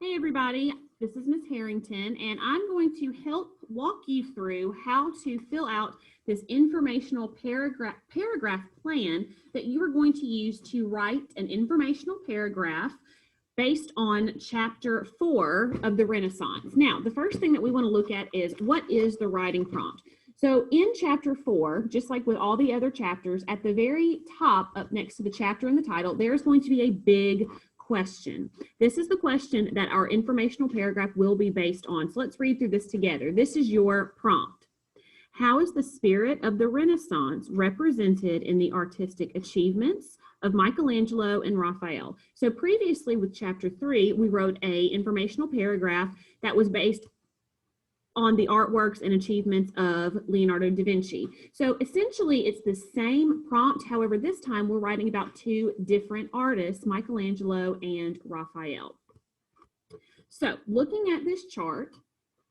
Hey everybody, this is Ms. Harrington, and I'm going to help walk you through how to fill out this informational paragraph plan that you are going to use to write an informational paragraph based on chapter 4 of the Renaissance. Now, the first thing that we want to look at is what is the writing prompt? So in chapter 4, just like with all the other chapters, at the very top up next to the chapter and the title, there's going to be a big question. This is the question that our informational paragraph will be based on. So let's read through this together. This is your prompt. How is the spirit of the Renaissance represented in the artistic achievements of Michelangelo and Raphael? So previously with chapter 3, we wrote an informational paragraph that was based on the artworks and achievements of Leonardo da Vinci. So essentially it's the same prompt. However, this time we're writing about two different artists, Michelangelo and Raphael. So looking at this chart,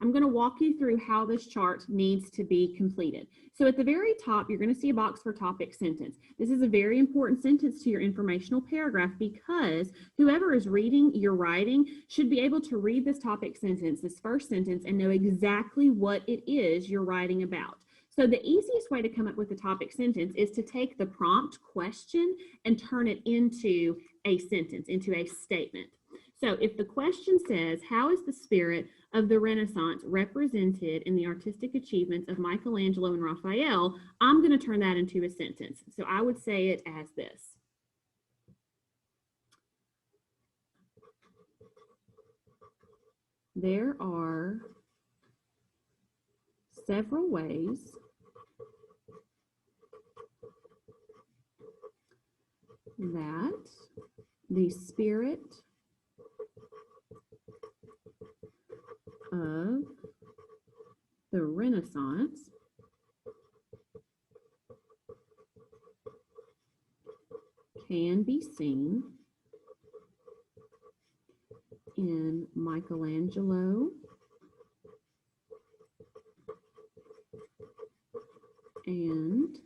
I'm going to walk you through how this chart needs to be completed. So at the very top, you're going to see a box for topic sentence. This is a very important sentence to your informational paragraph because whoever is reading your writing should be able to read this topic sentence, this first sentence, and know exactly what it is you're writing about. So the easiest way to come up with a topic sentence is to take the prompt question and turn it into a sentence, into a statement. So if the question says, how is the spirit of the Renaissance represented in the artistic achievements of Michelangelo and Raphael, I'm going to turn that into a sentence. So I would say it as this. There are several ways that the spirit of the Renaissance can be seen in Michelangelo and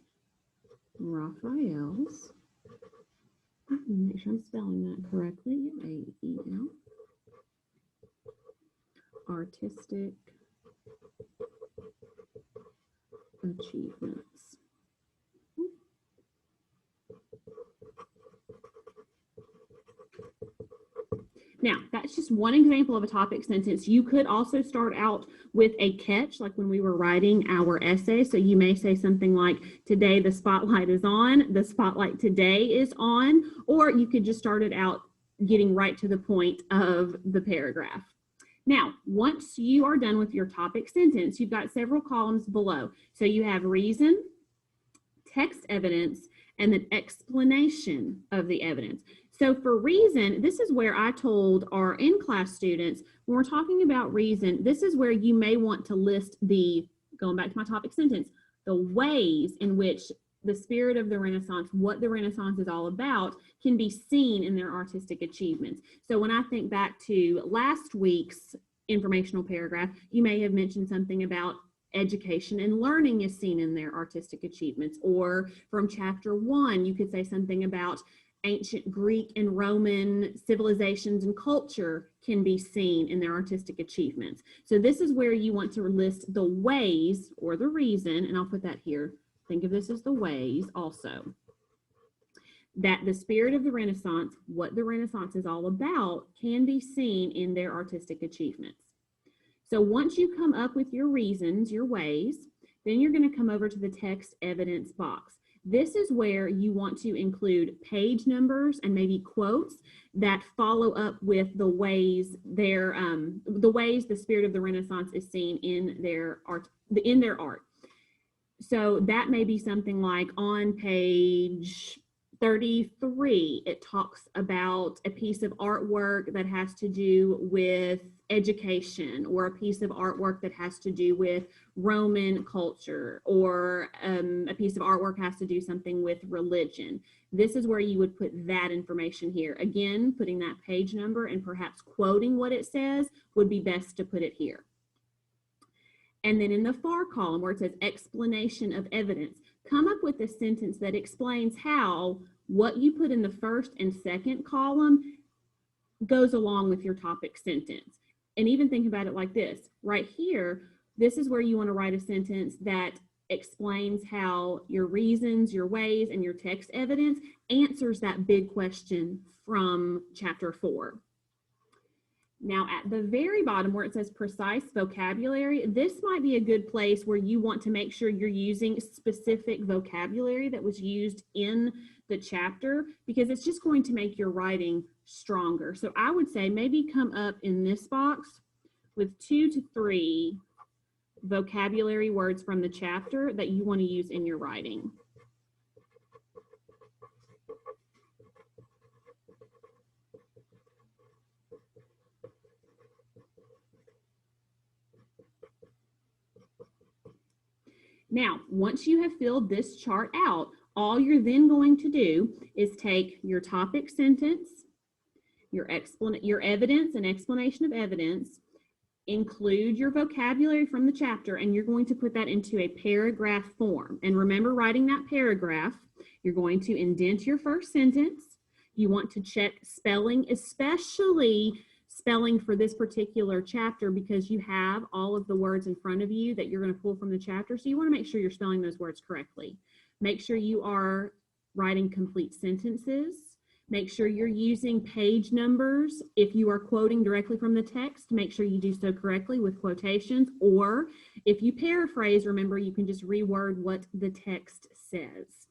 Raphael's, make sure I'm spelling that correctly, A-E-L, artistic achievements. Now, that's just one example of a topic sentence. You could also start out with a catch, like when we were writing our essay. So you may say something like, today the spotlight is on, the spotlight today is on, or you could just start it out getting right to the point of the paragraph. Now, once you are done with your topic sentence, you've got several columns below. So you have reason, text evidence, and an explanation of the evidence. So for reason, this is where I told our in-class students, when we're talking about reason, this is where you may want to list the, going back to my topic sentence, the ways in which the spirit of the Renaissance, what the Renaissance is all about, can be seen in their artistic achievements. So when I think back to last week's informational paragraph, you may have mentioned something about education and learning is seen in their artistic achievements. Or from chapter 1, you could say something about ancient Greek and Roman civilizations and culture can be seen in their artistic achievements. So this is where you want to list the ways or the reason, and I'll put that here. Think of this as the ways also, that the spirit of the Renaissance, what the Renaissance is all about, can be seen in their artistic achievements. So once you come up with your reasons, your ways, then you're going to come over to the text evidence box. This is where you want to include page numbers and maybe quotes that follow up with the ways the spirit of the Renaissance is seen in their art. So that may be something like on page 33, it talks about a piece of artwork that has to do with education, or a piece of artwork that has to do with Roman culture, or a piece of artwork has to do something with religion. This is where you would put that information here. Again, putting that page number and perhaps quoting what it says would be best to put it here. And then in the far column where it says explanation of evidence, come up with a sentence that explains how what you put in the first and second column goes along with your topic sentence. And even think about it like this. Right here, this is where you want to write a sentence that explains how your reasons, your ways, and your text evidence answers that big question from chapter 4. Now, at the very bottom where it says precise vocabulary, this might be a good place where you want to make sure you're using specific vocabulary that was used in the chapter, because it's just going to make your writing stronger. So I would say maybe come up in this box with 2 to 3 vocabulary words from the chapter that you want to use in your writing. Now, once you have filled this chart out, all you're then going to do is take your topic sentence, your evidence and explanation of evidence, include your vocabulary from the chapter, and you're going to put that into a paragraph form. And remember, writing that paragraph, you're going to indent your first sentence. You want to check spelling, especially spelling for this particular chapter, because you have all of the words in front of you that you're going to pull from the chapter. So you want to make sure you're spelling those words correctly. Make sure you are writing complete sentences. Make sure you're using page numbers. If you are quoting directly from the text, make sure you do so correctly with quotations. Or if you paraphrase, remember, you can just reword what the text says.